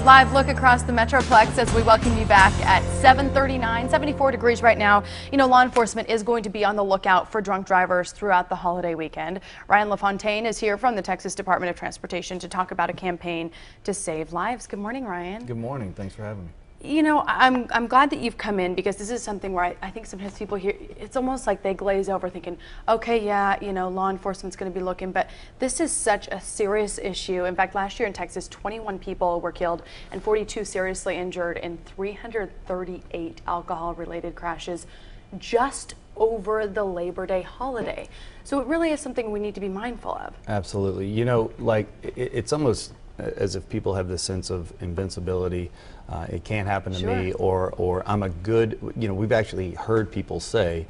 Live look across the Metroplex as we welcome you back at 7:39, 74 degrees right now. You know, law enforcement is going to be on the lookout for drunk drivers throughout the holiday weekend. Ryan LaFontaine is here from the Texas Department of Transportation to talk about a campaign to save lives. Good morning, Ryan. Good morning. Thanks for having me. You know, I'm glad that you've come in because this is something where I think sometimes people hear, it's almost like they glaze over thinking, okay, yeah, you know, law enforcement's going to be looking, but this is such a serious issue. In fact, last year in Texas, 21 people were killed and 42 seriously injured in 338 alcohol-related crashes just over the Labor Day holiday. So it really is something we need to be mindful of. Absolutely. You know, like it's almost as if people have this sense of invincibility. It can't happen to me, or I'm a good, you know, we've actually heard people say,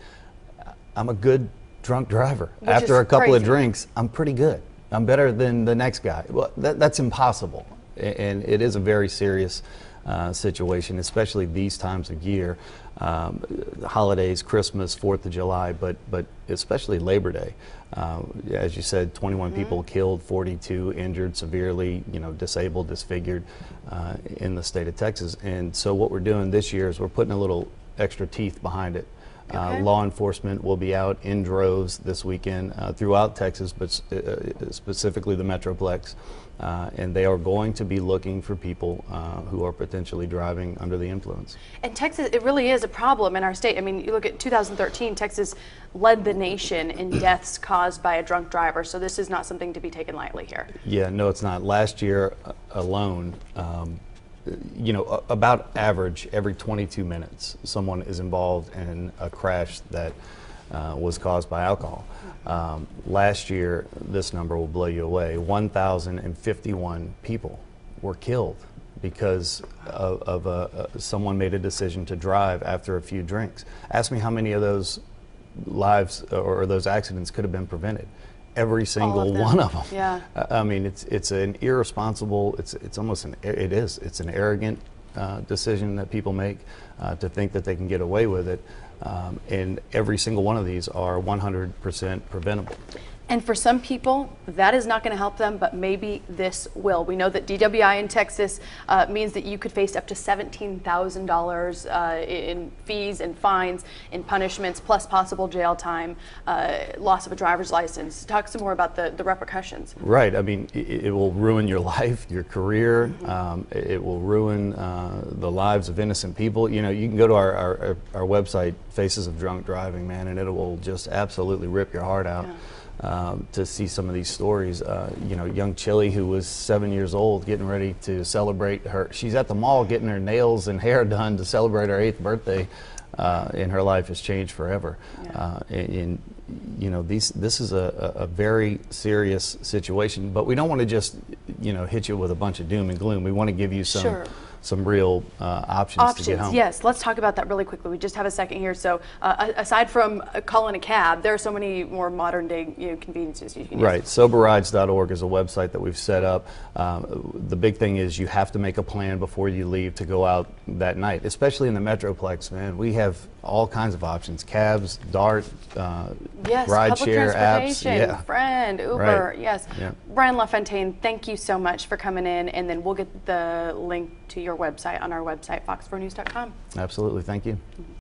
I'm a good drunk driver. After a couple of drinks, I'm pretty good. I'm better than the next guy. Well, that's impossible. And it is a very serious situation, especially these times of year. Holidays, Christmas, 4th of July, but especially Labor Day. As you said, 21 people killed, 42 injured severely, you know, disabled, disfigured in the state of Texas. And so what we're doing this year is we're putting a little extra teeth behind it. Law enforcement will be out in droves this weekend throughout Texas, but specifically the Metroplex. And they are going to be looking for people who are potentially driving under the influence. And Texas, it really is a problem in our state. I mean, you look at 2013, Texas led the nation in deaths caused by a drunk driver. So this is not something to be taken lightly here. Yeah, no, it's not. Last year alone, you know, about average, every 22 minutes, someone is involved in a crash that was caused by alcohol. Last year, this number will blow you away, 1,051 people were killed because of someone made a decision to drive after a few drinks. Ask me how many of those lives or those accidents could have been prevented. Every single one of them. Yeah. I mean, it's an irresponsible, it's almost it's an arrogant decision that people make to think that they can get away with it. And every single one of these are 100% preventable. And for some people, that is not going to help them, but maybe this will. We know that DWI in Texas means that you could face up to $17,000 in fees and fines, in punishments, plus possible jail time, loss of a driver's license. Talk some more about the repercussions. Right. I mean, it will ruin your life, your career. It will ruin the lives of innocent people. You know, you can go to our website, Faces of Drunk Driving, man, and it will just absolutely rip your heart out. To see some of these stories. You know, young Chili, who was 7 years old, getting ready to celebrate she's at the mall getting her nails and hair done to celebrate her 8th birthday, and her life has changed forever. And you know, this is a very serious situation, but we don't want to just, you know, hit you with a bunch of doom and gloom. We want to give you some real options to get home. Yes, let's talk about that really quickly. We just have a second here. So aside from calling a cab, there are so many more modern day, you know, conveniences you can use. Right, soberrides.org is a website that we've set up. The big thing is you have to make a plan before you leave to go out that night, especially in the Metroplex, man. We have all kinds of options: cabs, Dart, rideshare apps, Friend, Uber, yes. Ryan LaFontaine, thank you so much for coming in, and then we'll get the link to your website on our website, fox4news.com. Absolutely, thank you.